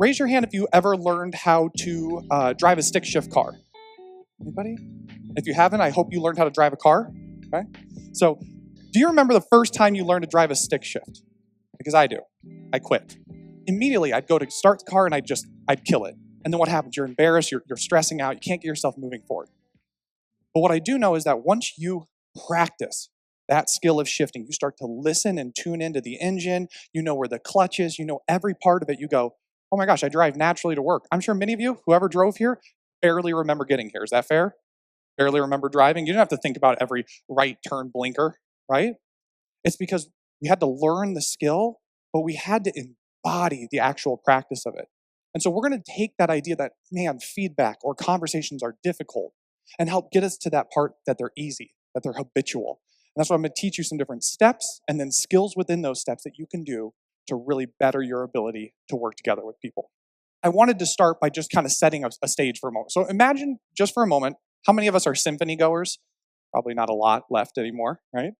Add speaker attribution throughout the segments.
Speaker 1: Raise your hand if you ever learned how to drive a stick shift car. Anybody? If you haven't, I hope you learned how to drive a car. Okay. So, do you remember the first time you learned to drive a stick shift? Because I do. I quit. Immediately, I'd go to start the car and I'd kill it. And then what happens? You're embarrassed, you're stressing out, you can't get yourself moving forward. But what I do know is that once you practice that skill of shifting, you start to listen and tune into the engine, you know where the clutch is, you know every part of it, you go, oh my gosh, I drive naturally to work. I'm sure many of you, whoever drove here, barely remember getting here. Is that fair? Barely remember driving? You didn't have to think about every right turn blinker, right? It's because we had to learn the skill, but we had to embody the actual practice of it. And so we're going to take that idea that, man, feedback or conversations are difficult and help get us to that part that they're easy, that they're habitual. And that's why I'm going to teach you some different steps and then skills within those steps that you can do to really better your ability to work together with people. I wanted to start by just kind of setting a stage for a moment. So imagine just for a moment, how many of us are symphony goers? Probably not a lot left anymore, right?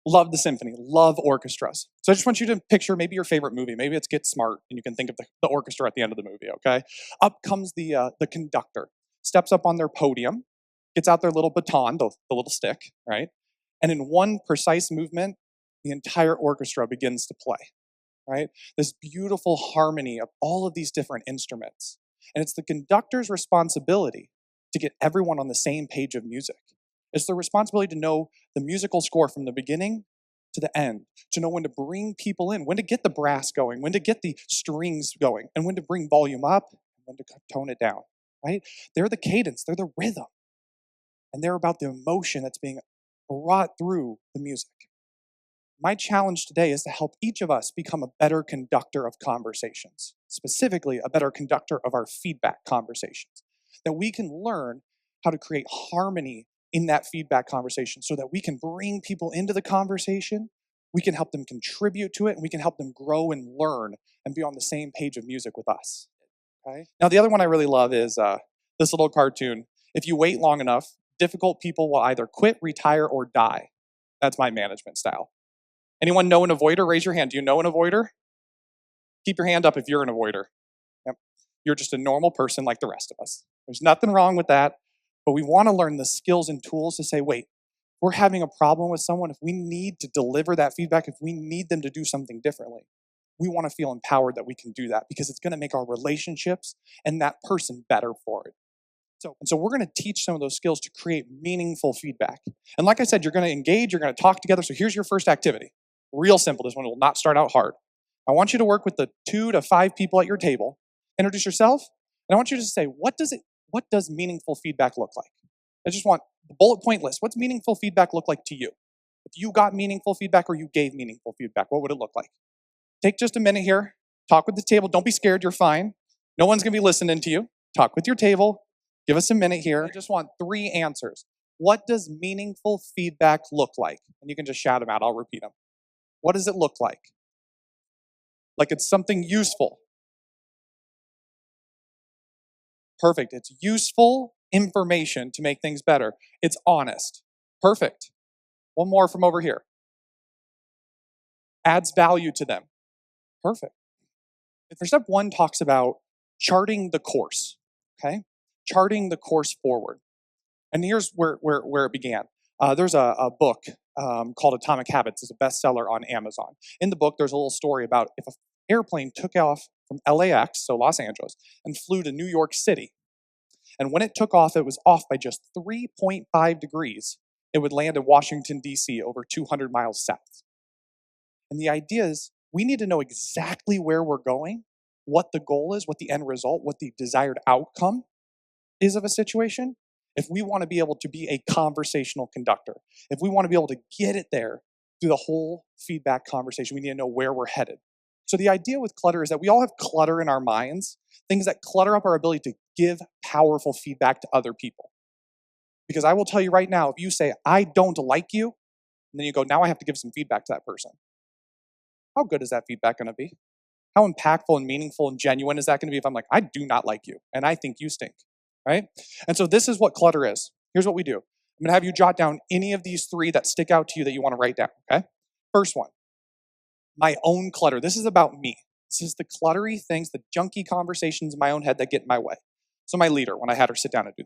Speaker 1: Love the symphony, love orchestras. So I just want you to picture maybe your favorite movie. Maybe it's Get Smart, and you can think of the orchestra at the end of the movie, okay? Up comes the conductor, steps up on their podium, gets out their little baton, the little stick, right? And in one precise movement, the entire orchestra begins to play, right? This beautiful harmony of all of these different instruments. And it's the conductor's responsibility to get everyone on the same page of music. It's the responsibility to know the musical score from the beginning to the end, to know when to bring people in, when to get the brass going, when to get the strings going, and when to bring volume up, and when to tone it down, right? They're the cadence, they're the rhythm, and they're about the emotion that's being brought through the music. My challenge today is to help each of us become a better conductor of conversations, specifically a better conductor of our feedback conversations, that we can learn how to create harmony in that feedback conversation so that we can bring people into the conversation, we can help them contribute to it, and we can help them grow and learn and be on the same page of music with us. Okay? Now, the other one I really love is this little cartoon. If you wait long enough, difficult people will either quit, retire, or die. That's my management style. Anyone know an avoider? Raise your hand. Do you know an avoider? Keep your hand up if you're an avoider. Yep. You're just a normal person like the rest of us. There's nothing wrong with that. But we want to learn the skills and tools to say, wait, we're having a problem with someone. If we need to deliver that feedback, if we need them to do something differently, we want to feel empowered that we can do that because it's going to make our relationships and that person better for it. So we're going to teach some of those skills to create meaningful feedback. And like I said, you're going to engage, you're going to talk together. So here's your first activity. Real simple. This one will not start out hard. I want you to work with the 2 to 5 people at your table. Introduce yourself. And I want you to say, what does meaningful feedback look like? I just want the bullet point list. What's meaningful feedback look like to you? If you got meaningful feedback or you gave meaningful feedback, what would it look like? Take just a minute here. Talk with the table. Don't be scared. You're fine. No one's going to be listening to you. Talk with your table. Give us a minute here. I just want 3 answers. What does meaningful feedback look like? And you can just shout them out. I'll repeat them. What does it look like? Like it's something useful. Perfect. It's useful information to make things better. It's honest. Perfect. One more from over here. Adds value to them. Perfect. For step 1 talks about charting the course. Okay? Charting the course forward. And here's where it began. There's a book called Atomic Habits. It's a bestseller on Amazon. In the book, there's a little story about if an airplane took off from LAX, so Los Angeles, and flew to New York City. And when it took off, it was off by just 3.5 degrees. It would land in Washington, D.C., over 200 miles south. And the idea is we need to know exactly where we're going, what the goal is, what the end result, what the desired outcome is of a situation, if we want to be able to be a conversational conductor. If we want to be able to get it there through the whole feedback conversation, we need to know where we're headed. So the idea with clutter is that we all have clutter in our minds, things that clutter up our ability to give powerful feedback to other people. Because I will tell you right now, if you say, I don't like you, and then you go, now I have to give some feedback to that person. How good is that feedback going to be? How impactful and meaningful and genuine is that going to be if I'm like, I do not like you, and I think you stink, right? And so this is what clutter is. Here's what we do. I'm going to have you jot down any of these 3 that stick out to you that you want to write down, okay? First one, my own clutter. This is about me. This is the cluttery things, the junky conversations in my own head that get in my way. So my leader, when I had her sit down and do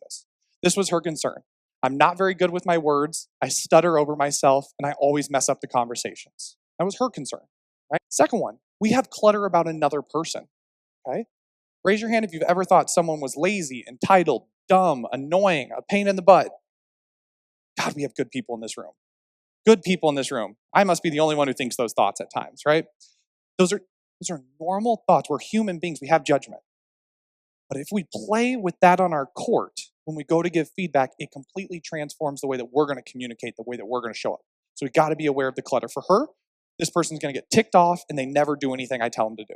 Speaker 1: this was her concern. I'm not very good with my words. I stutter over myself, and I always mess up the conversations. That was her concern, right? Second one, we have clutter about another person, okay? Raise your hand if you've ever thought someone was lazy, entitled, dumb, annoying, a pain in the butt. God, we have good people in this room. Good people in this room. I must be the only one who thinks those thoughts at times, right? Those are normal thoughts. We're human beings. We have judgment. But if we play with that on our court, when we go to give feedback, it completely transforms the way that we're going to communicate, the way that we're going to show up. So we got to be aware of the clutter. For her, this person's going to get ticked off and they never do anything I tell them to do.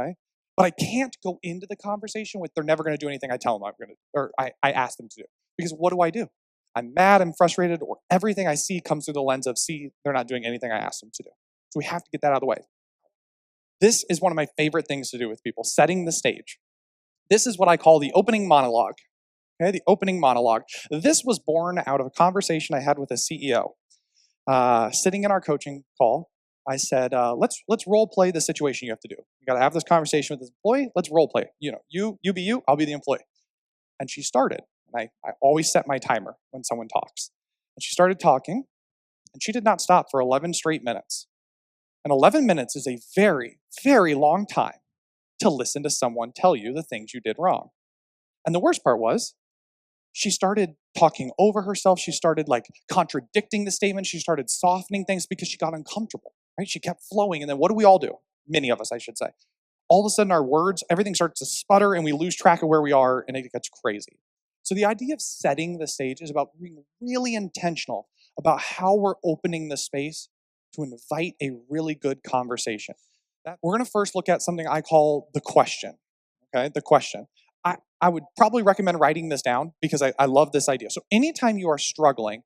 Speaker 1: Okay? But I can't go into the conversation with they're never going to do anything I tell them I'm going to, or I ask them to do. Because what do? I'm mad, I'm frustrated, or everything I see comes through the lens of, see, they're not doing anything I asked them to do. So we have to get that out of the way. This is one of my favorite things to do with people, setting the stage. This is what I call the opening monologue. Okay, the opening monologue. This was born out of a conversation I had with a CEO. Sitting in our coaching call, I said, let's role play the situation you have to do. You got to have this conversation with this employee. Let's role play. You be you, I'll be the employee. And she started. And I always set my timer when someone talks. And she started talking, and she did not stop for 11 straight minutes. And 11 minutes is a very, very long time to listen to someone tell you the things you did wrong. And the worst part was, she started talking over herself. She started contradicting the statement. She started softening things because she got uncomfortable, right? She kept flowing. And then what do we all do? Many of us, I should say. All of a sudden, our words, everything starts to sputter and we lose track of where we are and it gets crazy. So the idea of setting the stage is about being really intentional about how we're opening the space to invite a really good conversation. We're going to first look at something I call the question, okay? The question. I would probably recommend writing this down because I love this idea. So anytime you are struggling,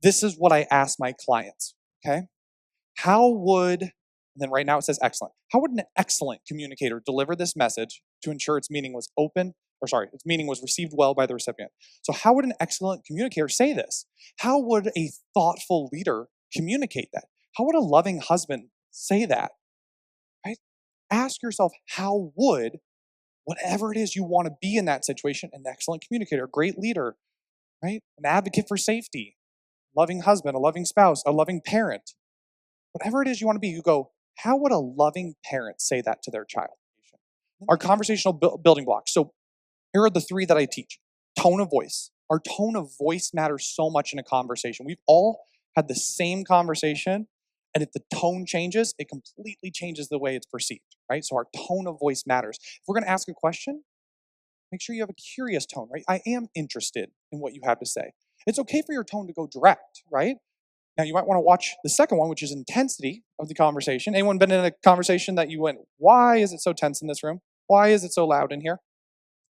Speaker 1: this is what I ask my clients, okay? And then right now it says excellent. How would an excellent communicator deliver this message to ensure its meaning was its meaning was received well by the recipient? So how would an excellent communicator say this? How would a thoughtful leader communicate that? How would a loving husband say that? Right? Ask yourself, how would whatever it is you want to be in that situation, an excellent communicator, a great leader, right? An advocate for safety, loving husband, a loving spouse, a loving parent. Whatever it is you want to be, you go, how would a loving parent say that to their child? Our conversational building blocks. So here are the three that I teach. Tone of voice. Our tone of voice matters so much in a conversation. We've all had the same conversation, and if the tone changes, it completely changes the way it's perceived, right? So our tone of voice matters. If we're going to ask a question, make sure you have a curious tone, right? I am interested in what you have to say. It's okay for your tone to go direct, right? Now, you might want to watch the second one, which is intensity of the conversation. Anyone been in a conversation that you went, why is it so tense in this room? Why is it so loud in here?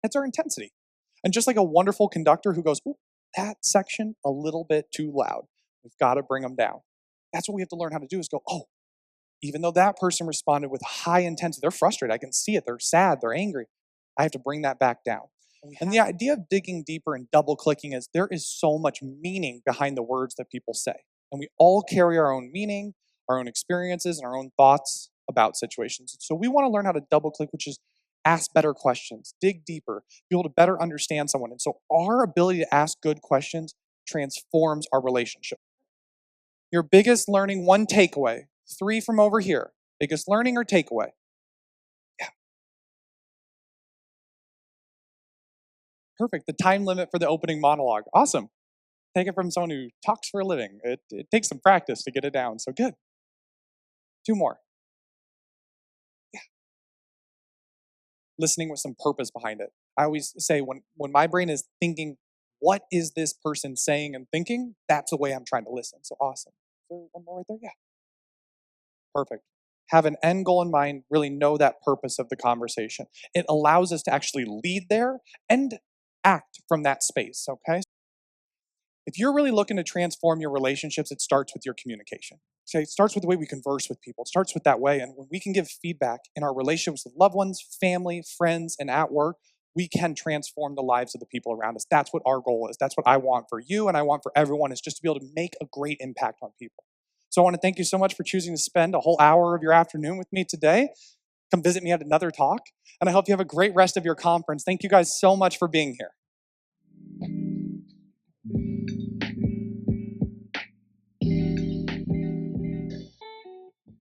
Speaker 1: It's our intensity. And just like a wonderful conductor who goes, ooh, that section a little bit too loud. We've got to bring them down. That's what we have to learn how to do is go, oh, even though that person responded with high intensity, they're frustrated. I can see it. They're sad. They're angry. I have to bring that back down. And the idea of digging deeper and double clicking is there is so much meaning behind the words that people say. And we all carry our own meaning, our own experiences, and our own thoughts about situations. So we want to learn how to double click, which is ask better questions, dig deeper, be able to better understand someone. And so our ability to ask good questions transforms our relationship. Your biggest learning, one takeaway, 3 from over here. Biggest learning or takeaway? Yeah. Perfect. The time limit for the opening monologue. Awesome. Take it from someone who talks for a living. It takes some practice to get it down. So good. 2 more. Yeah. Listening with some purpose behind it. I always say when my brain is thinking, what is this person saying and thinking? That's the way I'm trying to listen. So awesome. Is there one more right there? Yeah. Perfect. Have an end goal in mind, really know that purpose of the conversation. It allows us to actually lead there and act from that space, okay? If you're really looking to transform your relationships, it starts with your communication. Okay? It starts with the way we converse with people. It starts with that way. And when we can give feedback in our relationships with loved ones, family, friends, and at work, we can transform the lives of the people around us. That's what our goal is. That's what I want for you and I want for everyone, is just to be able to make a great impact on people. So I want to thank you so much for choosing to spend a whole hour of your afternoon with me today. come visit me at another talk. And I hope you have a great rest of your conference. Thank you guys so much for being here.